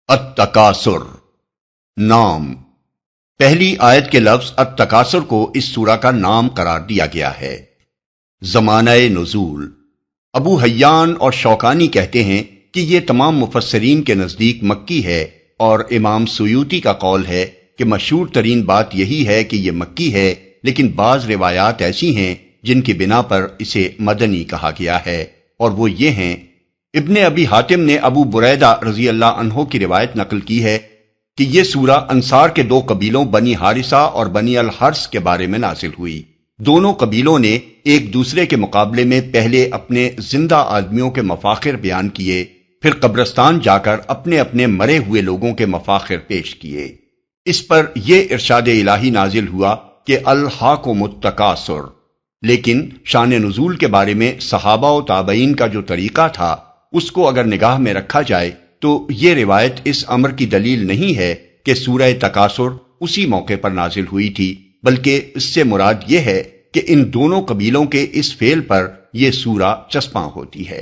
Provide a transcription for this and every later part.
التکاثر نام۔ پہلی آیت کے لفظ التکاثر کو اس سورہ کا نام قرار دیا گیا ہے۔ زمانہ نزول۔ ابو حیان اور شوکانی کہتے ہیں کہ یہ تمام مفسرین کے نزدیک مکی ہے، اور امام سیوطی کا قول ہے کہ مشہور ترین بات یہی ہے کہ یہ مکی ہے، لیکن بعض روایات ایسی ہیں جن کی بنا پر اسے مدنی کہا گیا ہے، اور وہ یہ ہیں: ابن ابی حاتم نے ابو بریدہ رضی اللہ عنہ کی روایت نقل کی ہے کہ یہ سورہ انصار کے دو قبیلوں بنی حارثہ اور بنی الحرث کے بارے میں نازل ہوئی۔ دونوں قبیلوں نے ایک دوسرے کے مقابلے میں پہلے اپنے زندہ آدمیوں کے مفاخر بیان کیے، پھر قبرستان جا کر اپنے اپنے مرے ہوئے لوگوں کے مفاخر پیش کیے۔ اس پر یہ ارشاد الہی نازل ہوا کہ الہاکم التکاثر، لیکن شان نزول کے بارے میں صحابہ و تابعین کا جو طریقہ تھا اس کو اگر نگاہ میں رکھا جائے تو یہ روایت اس امر کی دلیل نہیں ہے کہ سورہ تکاثر اسی موقع پر نازل ہوئی تھی، بلکہ اس سے مراد یہ ہے کہ ان دونوں قبیلوں کے اس فعل پر یہ سورہ چسپاں ہوتی ہے۔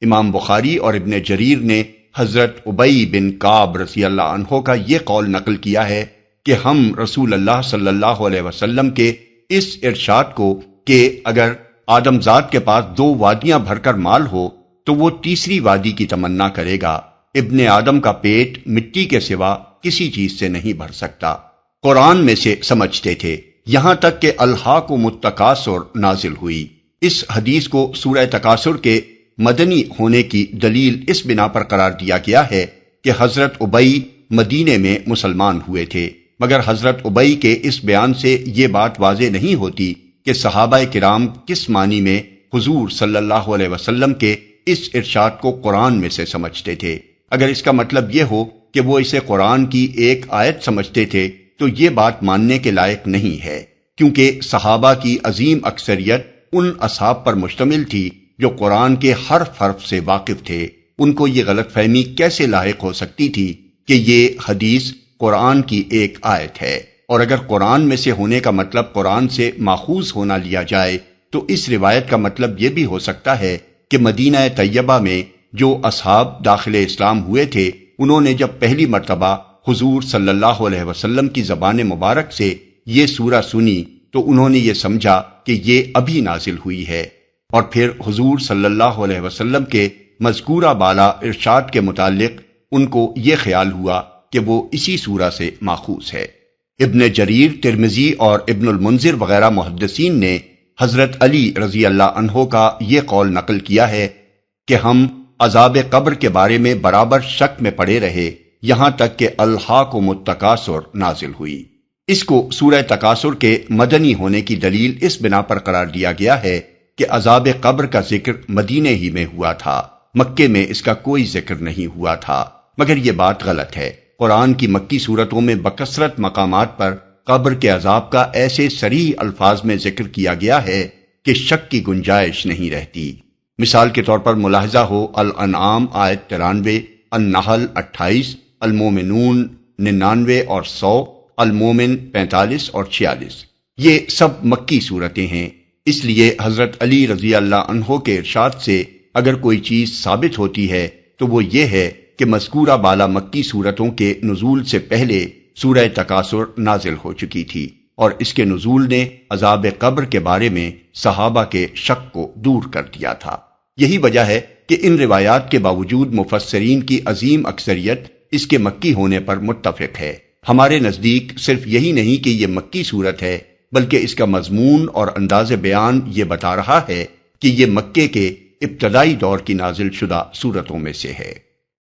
امام بخاری اور ابن جریر نے حضرت ابی بن کعب رضی اللہ عنہ کا یہ قول نقل کیا ہے کہ ہم رسول اللہ صلی اللہ علیہ وسلم کے اس ارشاد کو کہ اگر آدم ذات کے پاس 2 وادیاں بھر کر مال ہو تو وہ تیسری وادی کی تمنا کرے گا۔ ابن آدم کا پیٹ مٹی کے سوا کسی چیز سے نہیں بھر سکتا، قرآن میں سے سمجھتے تھے، یہاں تک کہ الہاکم التکاثر نازل ہوئی۔ اس حدیث کو سورہ تکاثر کے مدنی ہونے کی دلیل اس بنا پر قرار دیا گیا ہے کہ حضرت ابی مدینے میں مسلمان ہوئے تھے، مگر حضرت ابی کے اس بیان سے یہ بات واضح نہیں ہوتی کہ صحابہ کرام کس معنی میں حضور صلی اللہ علیہ وسلم کے اس ارشاد کو قرآن میں سے سمجھتے تھے۔ اگر اس کا مطلب یہ ہو کہ وہ اسے قرآن کی ایک آیت سمجھتے تھے تو یہ بات ماننے کے لائق نہیں ہے، کیونکہ صحابہ کی عظیم اکثریت ان اصحاب پر مشتمل تھی جو قرآن کے حرف حرف سے واقف تھے۔ ان کو یہ غلط فہمی کیسے لاحق ہو سکتی تھی کہ یہ حدیث قرآن کی ایک آیت ہے؟ اور اگر قرآن میں سے ہونے کا مطلب قرآن سے ماخوذ ہونا لیا جائے تو اس روایت کا مطلب یہ بھی ہو سکتا ہے کہ مدینہ طیبہ میں جو اصحاب داخل اسلام ہوئے تھے، انہوں نے جب پہلی مرتبہ حضور صلی اللہ علیہ وسلم کی زبان مبارک سے یہ سورہ سنی تو انہوں نے یہ سمجھا کہ یہ ابھی نازل ہوئی ہے، اور پھر حضور صلی اللہ علیہ وسلم کے مذکورہ بالا ارشاد کے متعلق ان کو یہ خیال ہوا کہ وہ اسی سورہ سے ماخوذ ہے۔ ابن جریر، ترمذی اور ابن المنذر وغیرہ محدثین نے حضرت علی رضی اللہ عنہ کا یہ قول نقل کیا ہے کہ ہم عذاب قبر کے بارے میں برابر شک میں پڑے رہے یہاں تک کہ الہاکم التکاثر نازل ہوئی۔ اس کو سورہ تکاثر کے مدنی ہونے کی دلیل اس بنا پر قرار دیا گیا ہے کہ عذاب قبر کا ذکر مدینے ہی میں ہوا تھا، مکے میں اس کا کوئی ذکر نہیں ہوا تھا، مگر یہ بات غلط ہے۔ قرآن کی مکی صورتوں میں بکثرت مقامات پر قبر کے عذاب کا ایسے صریح الفاظ میں ذکر کیا گیا ہے کہ شک کی گنجائش نہیں رہتی۔ مثال کے طور پر ملاحظہ ہو الانعام آیت 93، النحل 28، المومنون 99 اور 100، المومن 45 اور 46۔ یہ سب مکی صورتیں ہیں، اس لیے حضرت علی رضی اللہ عنہ کے ارشاد سے اگر کوئی چیز ثابت ہوتی ہے تو وہ یہ ہے کہ مذکورہ بالا مکی صورتوں کے نزول سے پہلے سورہ تکاثر نازل ہو چکی تھی، اور اس کے نزول نے عذاب قبر کے بارے میں صحابہ کے شک کو دور کر دیا تھا۔ یہی وجہ ہے کہ ان روایات کے باوجود مفسرین کی عظیم اکثریت اس کے مکی ہونے پر متفق ہے۔ ہمارے نزدیک صرف یہی نہیں کہ یہ مکی صورت ہے، بلکہ اس کا مضمون اور انداز بیان یہ بتا رہا ہے کہ یہ مکے کے ابتدائی دور کی نازل شدہ صورتوں میں سے ہے۔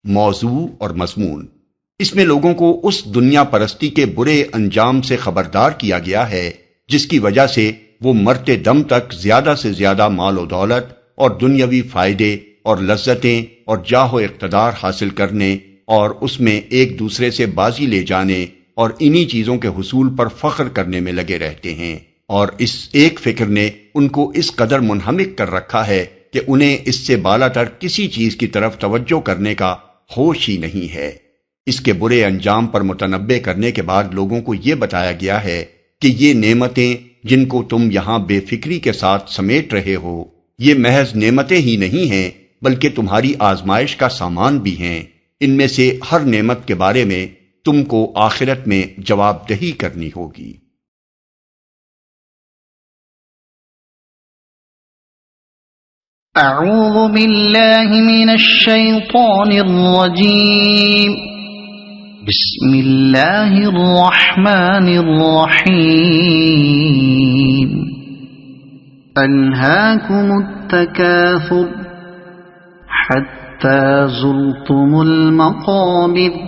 موضوع اور مضمون: اس میں لوگوں کو اس دنیا پرستی کے برے انجام سے خبردار کیا گیا ہے جس کی وجہ سے وہ مرتے دم تک زیادہ سے زیادہ مال و دولت اور دنیاوی فائدے اور لذتیں اور جاہ و اقتدار حاصل کرنے اور اس میں ایک دوسرے سے بازی لے جانے اور انہی چیزوں کے حصول پر فخر کرنے میں لگے رہتے ہیں، اور اس ایک فکر نے ان کو اس قدر منہمک کر رکھا ہے کہ انہیں اس سے بالا تر کسی چیز کی طرف توجہ کرنے کا ہوش ہی نہیں ہے۔ اس کے برے انجام پر متنبہ کرنے کے بعد لوگوں کو یہ بتایا گیا ہے کہ یہ نعمتیں جن کو تم یہاں بے فکری کے ساتھ سمیٹ رہے ہو، یہ محض نعمتیں ہی نہیں ہیں بلکہ تمہاری آزمائش کا سامان بھی ہیں۔ ان میں سے ہر نعمت کے بارے میں تم کو آخرت میں جواب دہی کرنی ہوگی۔ اعوذ باللہ من الشیطان الرجیم، بسم اللہ الرحمن الرحیم۔ الہاکم التکاثر حتی زرتم المقابر۔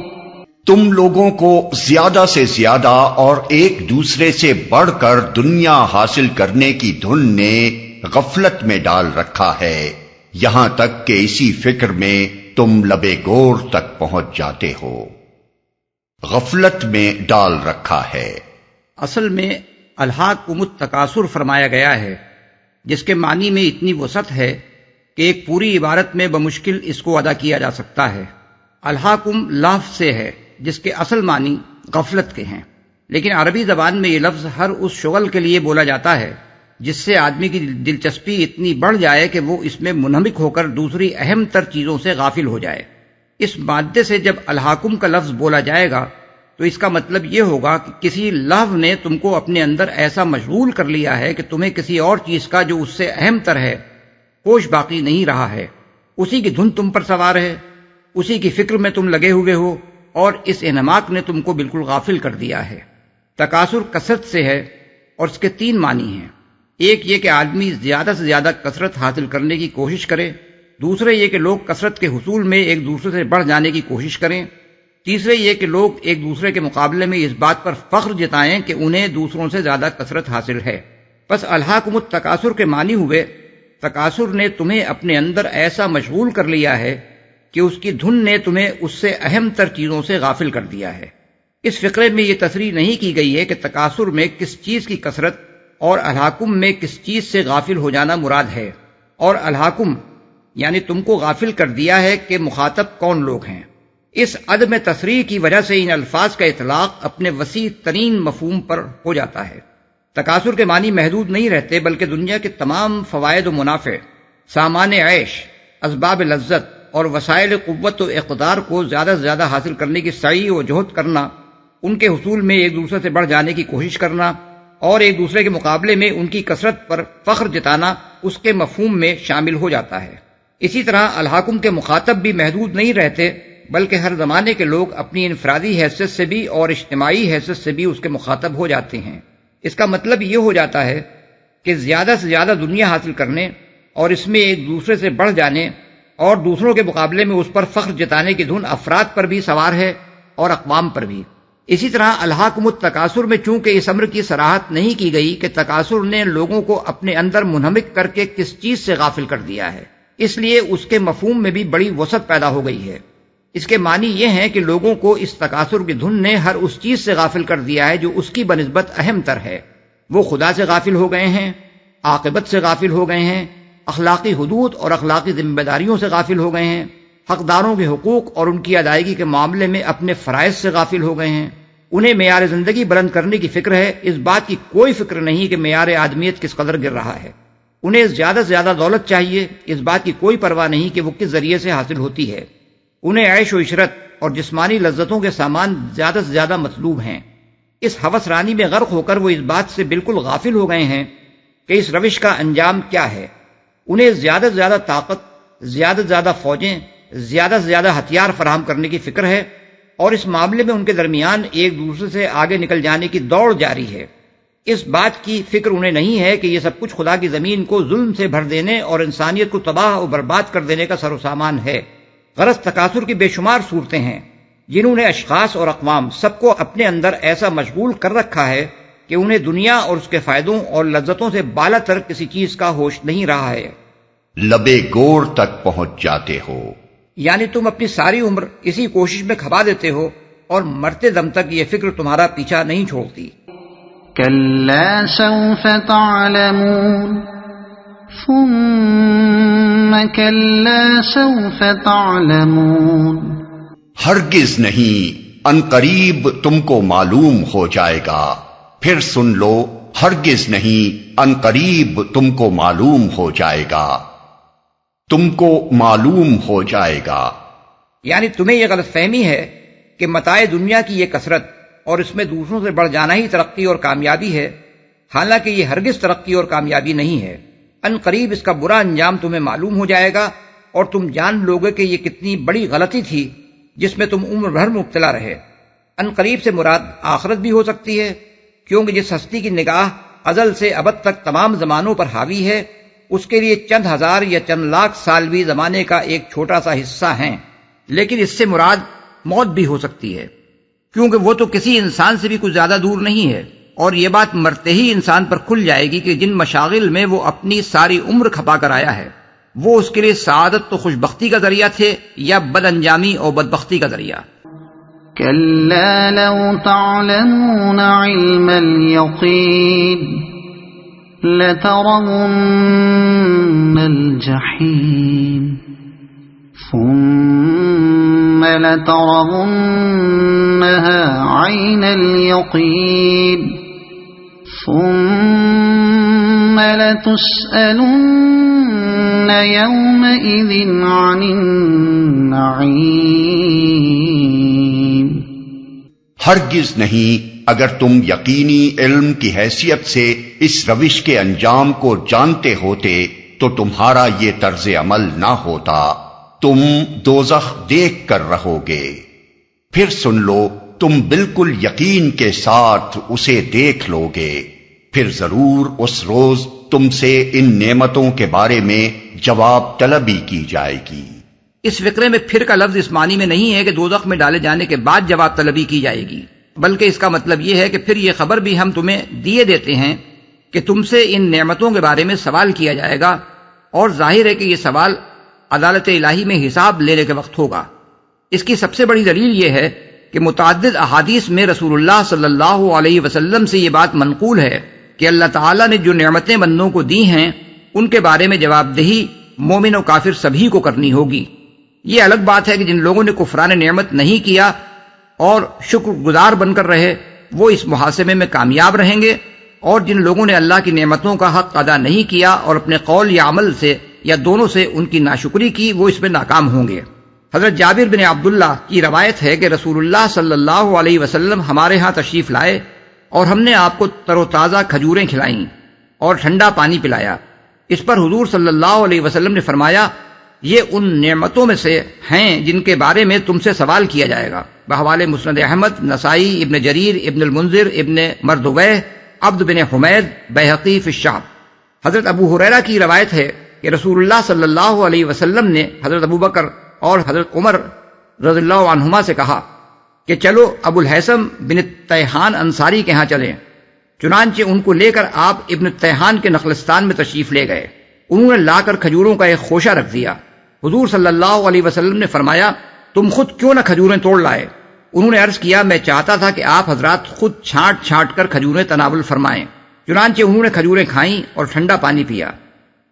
تم لوگوں کو زیادہ سے زیادہ اور ایک دوسرے سے بڑھ کر دنیا حاصل کرنے کی دھن نے غفلت میں ڈال رکھا ہے، یہاں تک کہ اسی فکر میں تم لبے گور تک پہنچ جاتے ہو۔ غفلت میں ڈال رکھا ہے، اصل میں الہاکم التکاثر فرمایا گیا ہے، جس کے معنی میں اتنی وسعت ہے کہ ایک پوری عبارت میں بمشکل اس کو ادا کیا جا سکتا ہے۔ الہاکم لفظ سے ہے جس کے اصل معنی غفلت کے ہیں، لیکن عربی زبان میں یہ لفظ ہر اس شغل کے لیے بولا جاتا ہے جس سے آدمی کی دلچسپی اتنی بڑھ جائے کہ وہ اس میں منہمک ہو کر دوسری اہم تر چیزوں سے غافل ہو جائے۔ اس مادے سے جب الہاکم کا لفظ بولا جائے گا تو اس کا مطلب یہ ہوگا کہ کسی لفظ نے تم کو اپنے اندر ایسا مشغول کر لیا ہے کہ تمہیں کسی اور چیز کا جو اس سے اہم تر ہے ہوش باقی نہیں رہا ہے، اسی کی دھن تم پر سوار ہے، اسی کی فکر میں تم لگے ہوئے ہو، اور اس انہماک نے تم کو بالکل غافل کر دیا ہے۔ تکاثر کثرت سے ہے اور اس کے تین معنی ہیں، ایک یہ کہ آدمی زیادہ سے زیادہ کثرت حاصل کرنے کی کوشش کرے، دوسرے یہ کہ لوگ کثرت کے حصول میں ایک دوسرے سے بڑھ جانے کی کوشش کریں، تیسرے یہ کہ لوگ ایک دوسرے کے مقابلے میں اس بات پر فخر جتائیں کہ انہیں دوسروں سے زیادہ کثرت حاصل ہے۔ بس الہاکم التکاثر کے معنی ہوئے تکاثر نے تمہیں اپنے اندر ایسا مشغول کر لیا ہے کہ اس کی دھن نے تمہیں اس سے اہم تر چیزوں سے غافل کر دیا ہے۔ اس فقرے میں یہ تصریح نہیں کی گئی ہے کہ تکاثر میں کس چیز کی کثرت اور الہاکم میں کس چیز سے غافل ہو جانا مراد ہے، اور الہاکم یعنی تم کو غافل کر دیا ہے کہ مخاطب کون لوگ ہیں۔ اس عدم تصریح کی وجہ سے ان الفاظ کا اطلاق اپنے وسیع ترین مفہوم پر ہو جاتا ہے۔ تکاثر کے معنی محدود نہیں رہتے، بلکہ دنیا کے تمام فوائد و منافع، سامان عیش، اسباب لذت اور وسائل قوت و اقتدار کو زیادہ سے زیادہ حاصل کرنے کی سعی و جہد کرنا، ان کے حصول میں ایک دوسرے سے بڑھ جانے کی کوشش کرنا اور ایک دوسرے کے مقابلے میں ان کی کثرت پر فخر جتانا اس کے مفہوم میں شامل ہو جاتا ہے۔ اسی طرح الہاکم کے مخاطب بھی محدود نہیں رہتے، بلکہ ہر زمانے کے لوگ اپنی انفرادی حیثیت سے بھی اور اجتماعی حیثیت سے بھی اس کے مخاطب ہو جاتے ہیں۔ اس کا مطلب یہ ہو جاتا ہے کہ زیادہ سے زیادہ دنیا حاصل کرنے اور اس میں ایک دوسرے سے بڑھ جانے اور دوسروں کے مقابلے میں اس پر فخر جتانے کی دھن افراد پر بھی سوار ہے اور اقوام پر بھی۔ اسی طرح الہاکم التکاثر میں چونکہ اس امر کی صراحت نہیں کی گئی کہ تکاثر نے لوگوں کو اپنے اندر منہمک کر کے کس چیز سے غافل کر دیا ہے، اس لیے اس کے مفہوم میں بھی بڑی وسعت پیدا ہو گئی ہے۔ اس کے معنی یہ ہیں کہ لوگوں کو اس تکاثر کی دھن نے ہر اس چیز سے غافل کر دیا ہے جو اس کی بنسبت اہم تر ہے۔ وہ خدا سے غافل ہو گئے ہیں، عاقبت سے غافل ہو گئے ہیں، اخلاقی حدود اور اخلاقی ذمہ داریوں سے غافل ہو گئے ہیں، حقداروں کے حقوق اور ان کی ادائیگی کے معاملے میں اپنے فرائض سے غافل ہو گئے ہیں۔ انہیں معیار زندگی بلند کرنے کی فکر ہے، اس بات کی کوئی فکر نہیں کہ معیار آدمیت کس قدر گر رہا ہے۔ انہیں زیادہ سے زیادہ دولت چاہیے، اس بات کی کوئی پرواہ نہیں کہ وہ کس ذریعے سے حاصل ہوتی ہے۔ انہیں عیش و عشرت اور جسمانی لذتوں کے سامان زیادہ سے زیادہ مطلوب ہیں۔ اس ہوس رانی میں غرق ہو کر وہ اس بات سے بالکل غافل ہو گئے ہیں کہ اس روش کا انجام کیا ہے۔ انہیں زیادہ سے زیادہ طاقت، زیادہ سے زیادہ فوجیں، زیادہ سے زیادہ ہتھیار فراہم کرنے کی فکر ہے، اور اس معاملے میں ان کے درمیان ایک دوسرے سے آگے نکل جانے کی دوڑ جاری ہے۔ اس بات کی فکر انہیں نہیں ہے کہ یہ سب کچھ خدا کی زمین کو ظلم سے بھر دینے اور انسانیت کو تباہ و برباد کر دینے کا سر و سامان ہے۔ غرض تکاثر کی بے شمار صورتیں ہیں جنہوں نے اشخاص اور اقوام سب کو اپنے اندر ایسا مشغول کر رکھا ہے کہ انہیں دنیا اور اس کے فائدوں اور لذتوں سے بالا تر کسی چیز کا ہوش نہیں رہا ہے۔ لبے گور تک پہنچ جاتے ہو، یعنی تم اپنی ساری عمر اسی کوشش میں کھپا دیتے ہو اور مرتے دم تک یہ فکر تمہارا پیچھا نہیں چھوڑتی۔ کلا سوف تعلمون ثم کلا سوف تعلمون۔ ہرگز نہیں، ان قریب تم کو معلوم ہو جائے گا۔ پھر سن لو، ہرگز نہیں، ان قریب تم کو معلوم ہو جائے گا، تم کو معلوم ہو جائے گا۔ یعنی تمہیں یہ غلط فہمی ہے کہ متاع دنیا کی یہ کثرت اور اس میں دوسروں سے بڑھ جانا ہی ترقی اور کامیابی ہے، حالانکہ یہ ہرگز ترقی اور کامیابی نہیں ہے۔ ان قریب اس کا برا انجام تمہیں معلوم ہو جائے گا اور تم جان لوگے کہ یہ کتنی بڑی غلطی تھی جس میں تم عمر بھر مبتلا رہے۔ ان قریب سے مراد آخرت بھی ہو سکتی ہے، کیونکہ جس ہستی کی نگاہ ازل سے ابد تک تمام زمانوں پر حاوی ہے، اس کے لیے چند ہزار یا چند لاکھ سال بھی زمانے کا ایک چھوٹا سا حصہ ہیں۔ لیکن اس سے مراد موت بھی ہو سکتی ہے، کیونکہ وہ تو کسی انسان سے بھی کچھ زیادہ دور نہیں ہے، اور یہ بات مرتے ہی انسان پر کھل جائے گی کہ جن مشاغل میں وہ اپنی ساری عمر کھپا کر آیا ہے، وہ اس کے لیے سعادت تو خوشبختی کا ذریعہ تھے یا بد انجامی اور بدبختی کا ذریعہ۔ كلا لو تعلمون علم اليقين لترون الجحيم ثم لترونها عين اليقين ثم لتسألن يومئذ عن النعيم۔ ہرگز نہیں اگر تم یقینی علم کی حیثیت سے اس روش کے انجام کو جانتے ہوتے تو تمہارا یہ طرز عمل نہ ہوتا، تم دوزخ دیکھ کر رہو گے، پھر سن لو تم بالکل یقین کے ساتھ اسے دیکھ لو گے، پھر ضرور اس روز تم سے ان نعمتوں کے بارے میں جواب طلبی کی جائے گی۔ اس فقرے میں پھر کا لفظ اس معنی میں نہیں ہے کہ دوزخ میں ڈالے جانے کے بعد جواب طلبی کی جائے گی، بلکہ اس کا مطلب یہ ہے کہ پھر یہ خبر بھی ہم تمہیں دیے دیتے ہیں کہ تم سے ان نعمتوں کے بارے میں سوال کیا جائے گا، اور ظاہر ہے کہ یہ سوال عدالت الہی میں حساب لینے کے وقت ہوگا۔ اس کی سب سے بڑی دلیل یہ ہے کہ متعدد احادیث میں رسول اللہ صلی اللہ علیہ وسلم سے یہ بات منقول ہے کہ اللہ تعالیٰ نے جو نعمتیں بندوں کو دی ہیں ان کے بارے میں جواب دہی مومن و کافر سبھی کو کرنی ہوگی۔ یہ الگ بات ہے کہ جن لوگوں نے کفران نعمت نہیں کیا اور شکر گزار بن کر رہے وہ اس محاسبے میں کامیاب رہیں گے، اور جن لوگوں نے اللہ کی نعمتوں کا حق ادا نہیں کیا اور اپنے قول یا عمل سے یا دونوں سے ان کی ناشکری کی وہ اس میں ناکام ہوں گے۔ حضرت جابر بن عبداللہ کی روایت ہے کہ رسول اللہ صلی اللہ علیہ وسلم ہمارے ہاں تشریف لائے اور ہم نے آپ کو تر و تازہ کھجوریں کھلائیں اور ٹھنڈا پانی پلایا۔ اس پر حضور صلی اللہ علیہ وسلم نے فرمایا، یہ ان نعمتوں میں سے ہیں جن کے بارے میں تم سے سوال کیا جائے گا۔ بحوالے مسند احمد، نسائی، ابن جریر، ابن المنذر، ابن مردویہ، عبد بن حمید، بیہقی فی الشعب۔ حضرت ابو ہریرہ کی روایت ہے کہ رسول اللہ صلی اللہ علیہ وسلم نے حضرت ابو بکر اور حضرت عمر رضی اللہ عنہما سے کہا کہ چلو ابو الحیثم بن تیحان انصاری کے ہاں چلیں۔ چنانچہ ان کو لے کر آپ ابن تیحان کے نخلستان میں تشریف لے گئے۔ انہوں نے لا کر کھجوروں کا ایک خوشہ رکھ دیا۔ حضور صلی اللہ علیہ وسلم نے فرمایا، تم خود کیوں نہ کھجوریں توڑ لائے؟ انہوں نے عرض کیا، میں چاہتا تھا کہ آپ حضرات خود چھانٹ چھانٹ کر کھجوریں تناول فرمائیں۔ چنانچہ انہوں نے کھجوریں کھائیں اور ٹھنڈا پانی پیا۔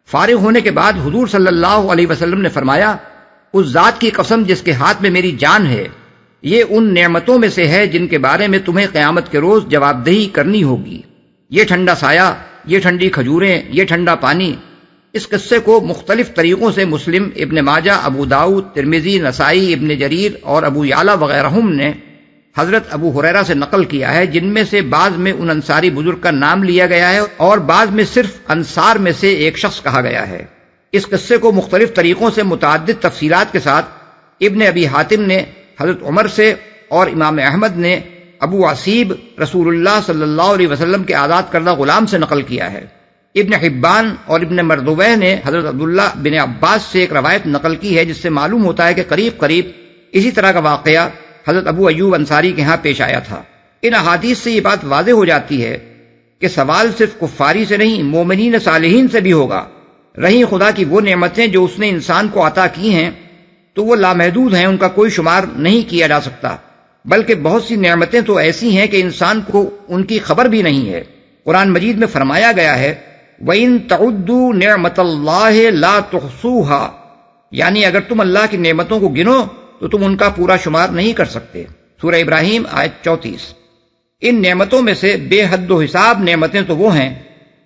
فارغ ہونے کے بعد حضور صلی اللہ علیہ وسلم نے فرمایا، اس ذات کی قسم جس کے ہاتھ میں میری جان ہے، یہ ان نعمتوں میں سے ہے جن کے بارے میں تمہیں قیامت کے روز جواب دہی کرنی ہوگی۔ یہ ٹھنڈا سایہ، یہ ٹھنڈی کھجوریں، یہ ٹھنڈا پانی۔ اس قصے کو مختلف طریقوں سے مسلم، ابن ماجہ، ابو داؤد، ترمذی، نسائی، ابن جریر اور ابو یعلا وغیرہم نے حضرت ابو ہریرہ سے نقل کیا ہے، جن میں سے بعض میں ان انصاری بزرگ کا نام لیا گیا ہے اور بعض میں صرف انصار میں سے ایک شخص کہا گیا ہے۔ اس قصے کو مختلف طریقوں سے متعدد تفصیلات کے ساتھ ابن ابی حاتم نے حضرت عمر سے اور امام احمد نے ابو عصیب رسول اللہ صلی اللہ علیہ وسلم کے آزاد کردہ غلام سے نقل کیا ہے۔ ابن حبان اور ابن مردویہ نے حضرت عبداللہ بن عباس سے ایک روایت نقل کی ہے جس سے معلوم ہوتا ہے کہ قریب قریب اسی طرح کا واقعہ حضرت ابو ایوب انصاری کے ہاں پیش آیا تھا۔ ان احادیث سے یہ بات واضح ہو جاتی ہے کہ سوال صرف کفاری سے نہیں، مومنین صالحین سے بھی ہوگا۔ رہی خدا کی وہ نعمتیں جو اس نے انسان کو عطا کی ہیں تو وہ لامحدود ہیں، ان کا کوئی شمار نہیں کیا جا سکتا، بلکہ بہت سی نعمتیں تو ایسی ہیں کہ انسان کو ان کی خبر بھی نہیں ہے۔ قرآن مجید میں فرمایا گیا ہے، وَإِن تَعُدُّوا نِعْمَةَ اللَّهِ لَا تُحْصُوهَا، یعنی اگر تم اللہ کی نعمتوں کو گنو تو تم ان کا پورا شمار نہیں کر سکتے۔ سورہ ابراہیم آیت 34۔ ان نعمتوں میں سے بے حد و حساب نعمتیں تو وہ ہیں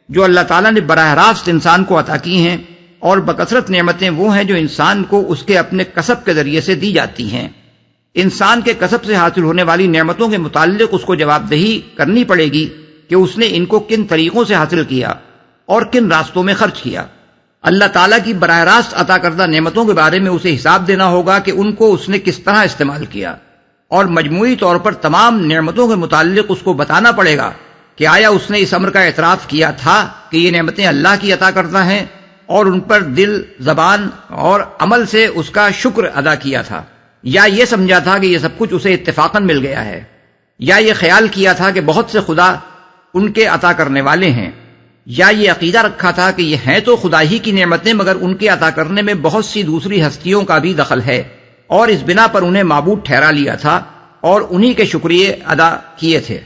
جو اللہ تعالیٰ نے براہ راست انسان کو عطا کی ہیں، اور بکثرت نعمتیں وہ ہیں جو انسان کو اس کے اپنے کسب کے ذریعے سے دی جاتی ہیں۔ انسان کے کسب سے حاصل ہونے والی نعمتوں کے متعلق اس کو جواب دہی کرنی پڑے گی کہ اس نے ان کو کن طریقوں سے حاصل کیا اور کن راستوں میں خرچ کیا۔ اللہ تعالیٰ کی براہ راست عطا کردہ نعمتوں کے بارے میں اسے حساب دینا ہوگا کہ ان کو اس نے کس طرح استعمال کیا، اور مجموعی طور پر تمام نعمتوں کے متعلق اس کو بتانا پڑے گا کہ آیا اس نے اس امر کا اعتراف کیا تھا کہ یہ نعمتیں اللہ کی عطا کردہ ہیں، اور ان پر دل، زبان اور عمل سے اس کا شکر ادا کیا تھا، یا یہ سمجھا تھا کہ یہ سب کچھ اسے اتفاقاً مل گیا ہے، یا یہ خیال کیا تھا کہ بہت سے خدا ان کے عطا کرنے والے ہیں، یا یہ عقیدہ رکھا تھا کہ یہ ہیں تو خدا ہی کی نعمتیں مگر ان کے عطا کرنے میں بہت سی دوسری ہستیوں کا بھی دخل ہے، اور اس بنا پر انہیں معبود ٹھہرا لیا تھا اور انہی کے شکریہ ادا کیے تھے۔